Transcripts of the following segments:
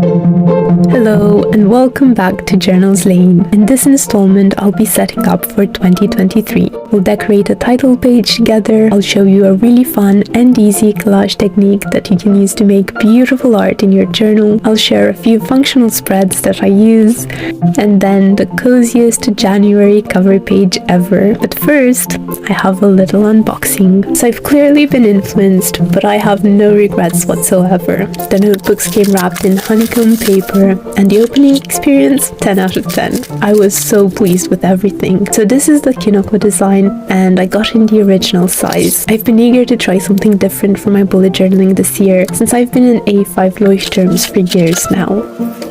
Hello and welcome back to Journals Lane. In this installment, I'll be setting up for 2023. We'll decorate a title page together. I'll show you a really fun and easy collage technique that you can use to make beautiful art in your journal. I'll share a few functional spreads that I use, and then the coziest January cover page ever. But first, I have a little unboxing. So I've clearly been influenced, but I have no regrets whatsoever. The notebooks came wrapped in honeycomb paper, and the opening experience, 10 out of 10. I was so pleased with everything. So this is the Kinoko design, and I got in the original size. I've been eager to try something different for my bullet journaling this year, since I've been in A5 Leuchtturms for years now.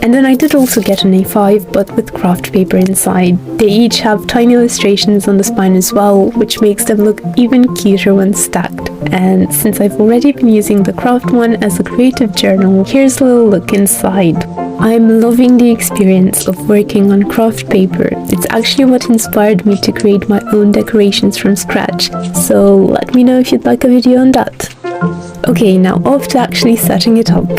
And then I did also get an A5, but with craft paper inside. They each have tiny illustrations on the spine as well, which makes them look even cuter when stacked. And since I've already been using the craft one as a creative journal, here's a little look inside. I'm loving the experience of working on craft paper. It's actually what inspired me to create my own decorations from scratch, so let me know if you'd like a video on that. Okay, now off to actually setting it up.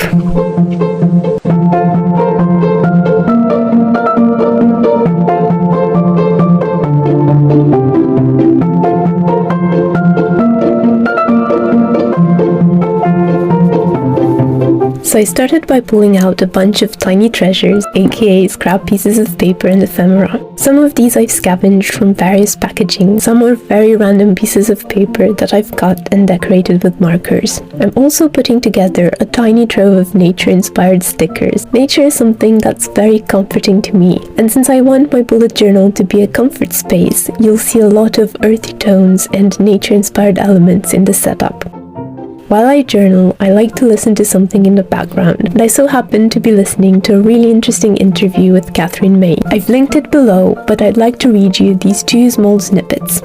So I started by pulling out a bunch of tiny treasures, aka scrap pieces of paper and ephemera. Some of these I've scavenged from various packaging, some are very random pieces of paper that I've cut and decorated with markers. I'm also putting together a tiny trove of nature-inspired stickers. Nature is something that's very comforting to me, and since I want my bullet journal to be a comfort space, you'll see a lot of earthy tones and nature-inspired elements in the setup. While I journal, I like to listen to something in the background, and I so happen to be listening to a really interesting interview with Catherine May. I've linked it below, but I'd like to read you these two small snippets.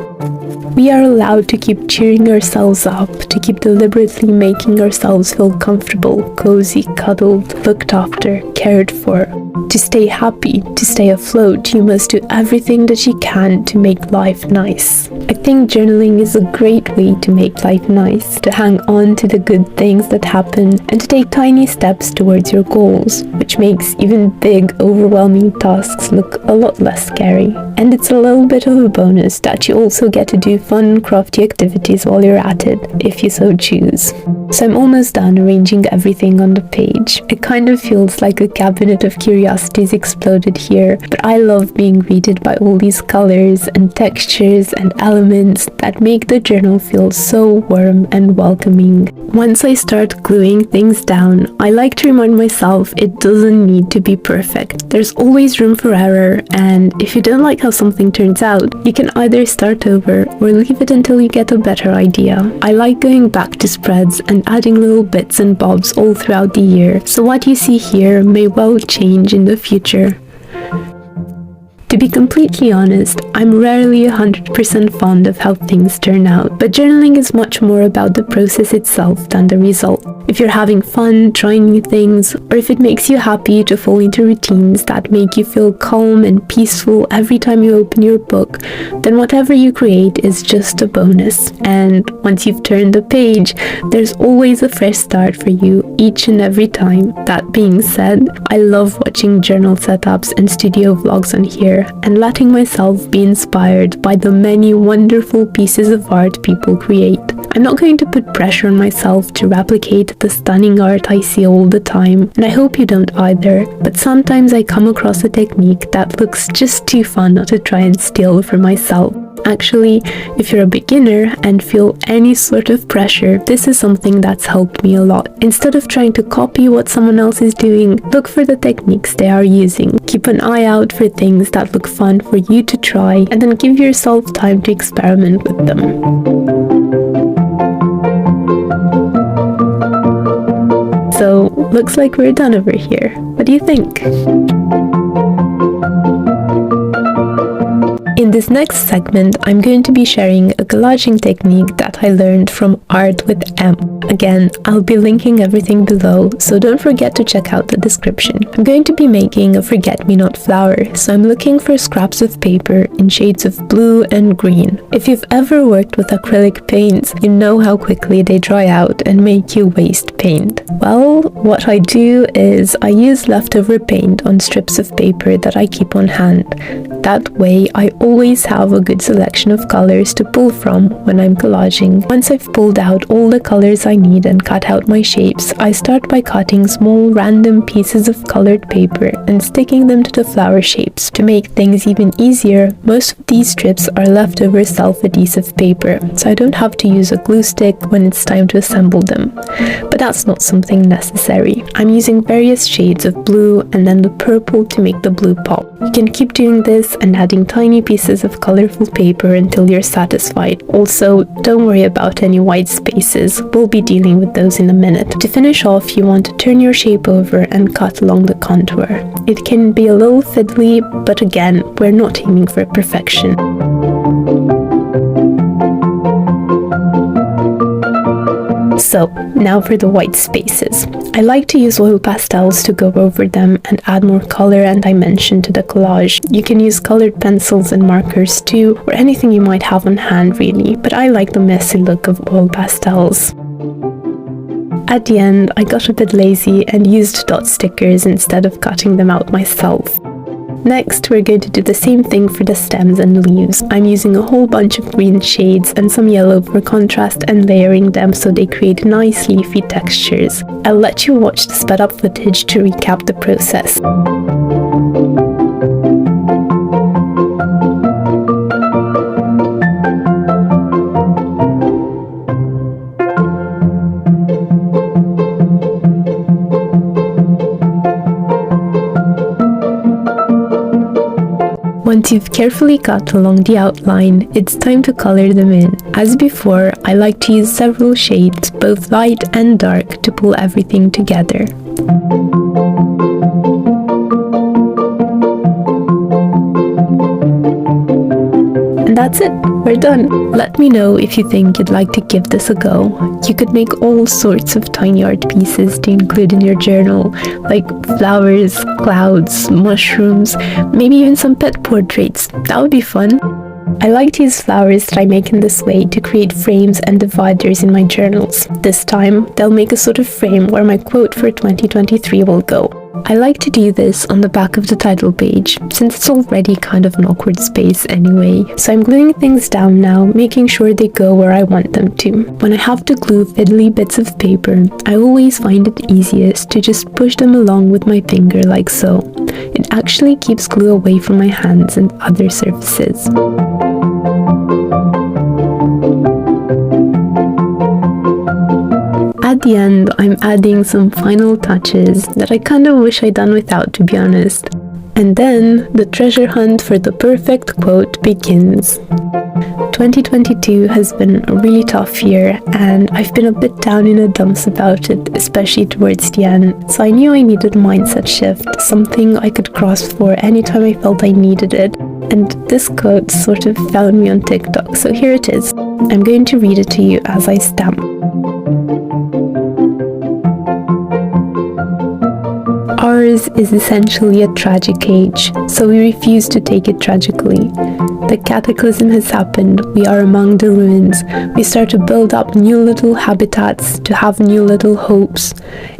We are allowed to keep cheering ourselves up, to keep deliberately making ourselves feel comfortable, cozy, cuddled, looked after, cared for. To stay happy, to stay afloat, you must do everything that you can to make life nice. I think journaling is a great way to make life nice, to hang on to the good things that happen, and to take tiny steps towards your goals, which makes even big, overwhelming tasks look a lot less scary. And it's a little bit of a bonus that you also get to do fun, crafty activities while you're at it, if you so choose. So I'm almost done arranging everything on the page. It kind of feels like a cabinet of curiosities exploded here, but I love being greeted by all these colors and textures and elements that make the journal feel so warm and welcoming. Once I start gluing things down, I like to remind myself it doesn't need to be perfect. There's always room for error, and if you don't like how something turns out, you can either start over or leave it until you get a better idea. I like going back to spreads and adding little bits and bobs all throughout the year, so what you see here may well change in the future. To be completely honest, I'm rarely 100% fond of how things turn out, but journaling is much more about the process itself than the result. If you're having fun, trying new things, or if it makes you happy to fall into routines that make you feel calm and peaceful every time you open your book, then whatever you create is just a bonus. And once you've turned the page, there's always a fresh start for you each and every time. That being said, I love watching journal setups and studio vlogs on here, and letting myself be inspired by the many wonderful pieces of art people create. I'm not going to put pressure on myself to replicate the stunning art I see all the time, and I hope you don't either, but sometimes I come across a technique that looks just too fun not to try and steal for myself. Actually, if you're a beginner and feel any sort of pressure, this is something that's helped me a lot. Instead of trying to copy what someone else is doing, look for the techniques they are using. Keep an eye out for things that look fun for you to try, and then give yourself time to experiment with them. So, looks like we're done over here. What do you think? In this next segment, I'm going to be sharing a gludging technique that I learned from Art with M. Again, I'll be linking everything below, so don't forget to check out the description. I'm going to be making a forget-me-not flower, so I'm looking for scraps of paper in shades of blue and green. If you've ever worked with acrylic paints, you know how quickly they dry out and make you waste paint. Well, what I do is I use leftover paint on strips of paper that I keep on hand. That way, I always have a good selection of colors to pull from when I'm collaging. Once I've pulled out all the colors I need and cut out my shapes, I start by cutting small random pieces of colored paper and sticking them to the flower shapes. To make things even easier, most of these strips are leftover self-adhesive paper, so I don't have to use a glue stick when it's time to assemble them. But that's not something necessary. I'm using various shades of blue and then the purple to make the blue pop. You can keep doing this and adding tiny pieces of colorful paper until you're satisfied. Also, don't worry about any white spaces. We'll be dealing with those in a minute. To finish off, you want to turn your shape over and cut along the contour. It can be a little fiddly, but again, we're not aiming for perfection. So, now for the white spaces. I like to use oil pastels to go over them and add more color and dimension to the collage. You can use colored pencils and markers too, or anything you might have on hand really, but I like the messy look of oil pastels. At the end, I got a bit lazy and used dot stickers instead of cutting them out myself. Next, we're going to do the same thing for the stems and leaves. I'm using a whole bunch of green shades and some yellow for contrast and layering them so they create nice leafy textures. I'll let you watch the sped up footage to recap the process. Once you've carefully cut along the outline, it's time to color them in. As before, I like to use several shades, both light and dark, to pull everything together. And that's it, we're done. Let me know if you think you'd like to give this a go. You could make all sorts of tiny art pieces to include in your journal, like flowers, clouds, mushrooms, maybe even some pet portraits. That would be fun. I like to use flowers that I make in this way to create frames and dividers in my journals. This time, they'll make a sort of frame where my quote for 2023 will go. I like to do this on the back of the title page, since it's already kind of an awkward space anyway. So I'm gluing things down now, making sure they go where I want them to. When I have to glue fiddly bits of paper, I always find it easiest to just push them along with my finger like so. It actually keeps glue away from my hands and other surfaces. At the end, I'm adding some final touches that I kind of wish I'd done without, to be honest. And then, the treasure hunt for the perfect quote begins. 2022 has been a really tough year, and I've been a bit down in the dumps about it, especially towards the end. So I knew I needed a mindset shift, something I could cross for anytime I felt I needed it. And this quote sort of found me on TikTok, so here it is. I'm going to read it to you as I stamp. Ours is essentially a tragic age, so we refuse to take it tragically. The cataclysm has happened, we are among the ruins, we start to build up new little habitats, to have new little hopes.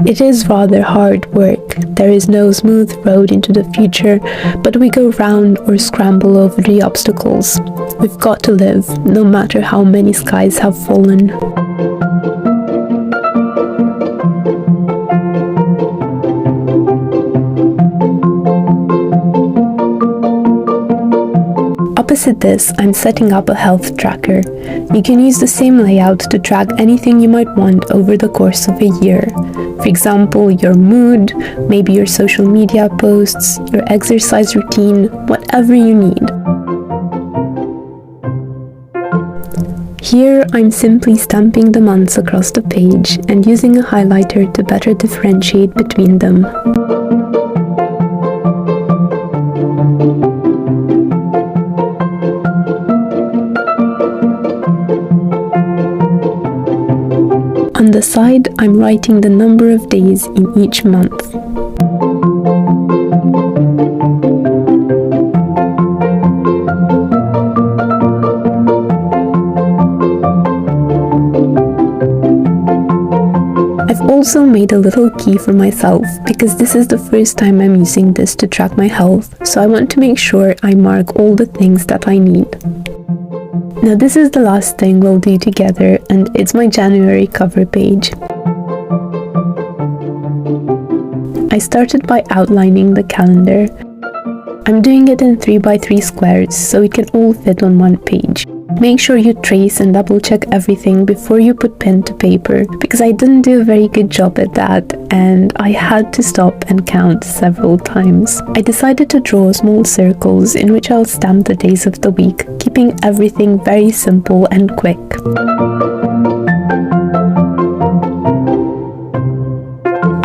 It is rather hard work, there is no smooth road into the future, but we go round or scramble over the obstacles. We've got to live, no matter how many skies have fallen. Opposite this, I'm setting up a health tracker. You can use the same layout to track anything you might want over the course of a year. For example, your mood, maybe your social media posts, your exercise routine, whatever you need. Here, I'm simply stamping the months across the page and using a highlighter to better differentiate between them. side, I'm writing the number of days in each month. I've also made a little key for myself because this is the first time I'm using this to track my health, so I want to make sure I mark all the things that I need. Now this is the last thing we'll do together, and it's my January cover page. I started by outlining the calendar. I'm doing it in 3x3 squares so it can all fit on one page. Make sure you trace and double check everything before you put pen to paper, because I didn't do a very good job at that and I had to stop and count several times. I decided to draw small circles in which I'll stamp the days of the week, keeping everything very simple and quick.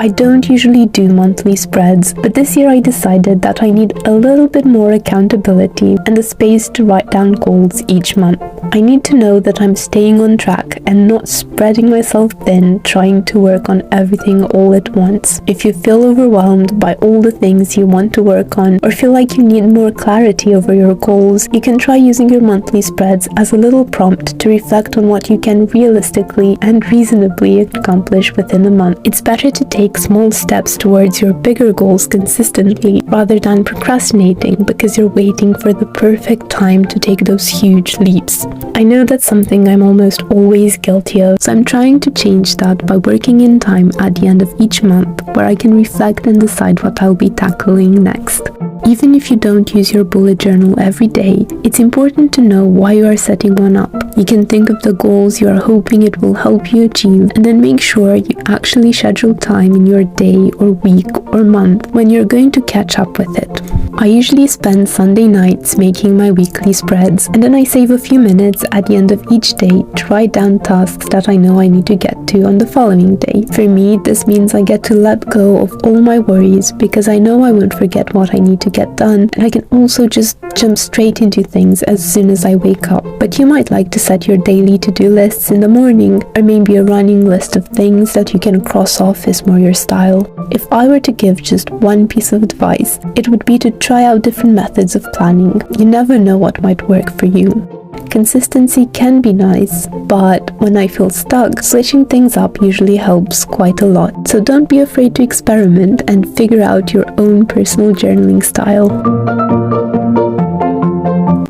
I don't usually do monthly spreads, but this year I decided that I need a little bit more accountability and the space to write down goals each month. I need to know that I'm staying on track and not spreading myself thin trying to work on everything all at once. If you feel overwhelmed by all the things you want to work on or feel like you need more clarity over your goals, you can try using your monthly spreads as a little prompt to reflect on what you can realistically and reasonably accomplish within a month. It's better to take small steps towards your bigger goals consistently rather than procrastinating because you're waiting for the perfect time to take those huge leaps. I know that's something I'm almost always guilty of, so I'm trying to change that by working in time at the end of each month where I can reflect and decide what I'll be tackling next. Even if you don't use your bullet journal every day, it's important to know why you are setting one up. You can think of the goals you are hoping it will help you achieve and then make sure you actually schedule time in your day or week or month when you're going to catch up with it. I usually spend Sunday nights making my weekly spreads, and then I save a few minutes at the end of each day to write down tasks that I know I need to get to on the following day. For me, this means I get to let go of all my worries because I know I won't forget what I need to get done, and I can also just jump straight into things as soon as I wake up. But you might like to set your daily to-do lists in the morning, or maybe a running list of things that you can cross off is more your style. If I were to give just one piece of advice, it would be to try out different methods of planning. You never know what might work for you. Consistency can be nice, but when I feel stuck, switching things up usually helps quite a lot. So don't be afraid to experiment and figure out your own personal journaling style.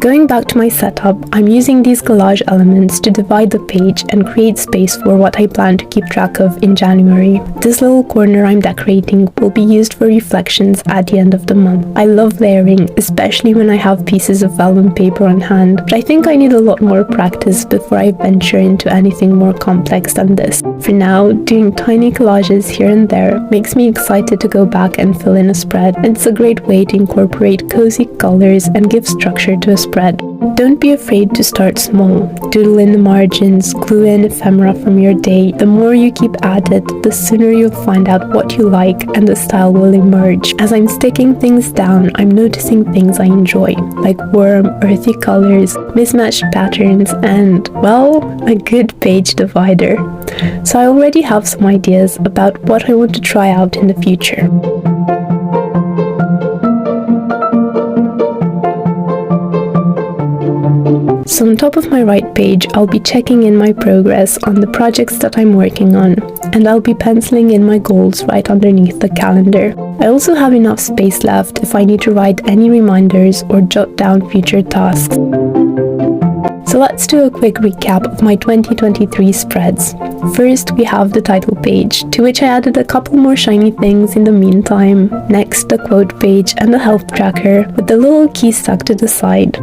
Going back to my setup, I'm using these collage elements to divide the page and create space for what I plan to keep track of in January. This little corner I'm decorating will be used for reflections at the end of the month. I love layering, especially when I have pieces of vellum paper on hand, but I think I need a lot more practice before I venture into anything more complex than this. For now, doing tiny collages here and there makes me excited to go back and fill in a spread, and it's a great way to incorporate cozy colors and give structure to a spread. Don't be afraid to start small. Doodle in the margins, glue in ephemera from your day. The more you keep at it, the sooner you'll find out what you like and the style will emerge. As I'm sticking things down, I'm noticing things I enjoy, like warm, earthy colors, mismatched patterns, and, well, a good page divider. So I already have some ideas about what I want to try out in the future. So on top of my right page, I'll be checking in my progress on the projects that I'm working on, and I'll be penciling in my goals right underneath the calendar. I also have enough space left if I need to write any reminders or jot down future tasks. So let's do a quick recap of my 2023 spreads. First, we have the title page, to which I added a couple more shiny things in the meantime. Next, the quote page and the health tracker with the little key stuck to the side.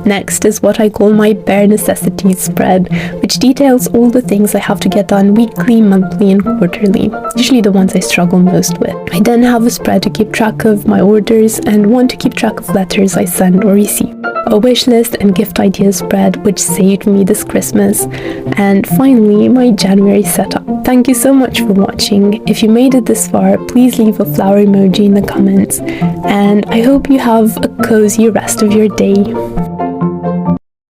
Next is what I call my bare necessities spread, which details all the things I have to get done weekly, monthly and quarterly, usually the ones I struggle most with. I then have a spread to keep track of my orders and one to keep track of letters I send or receive. A wish list and gift ideas spread, which saved me this Christmas. And finally, my January setup. Thank you so much for watching. If you made it this far, please leave a flower emoji in the comments. And I hope you have a cozy rest of your day.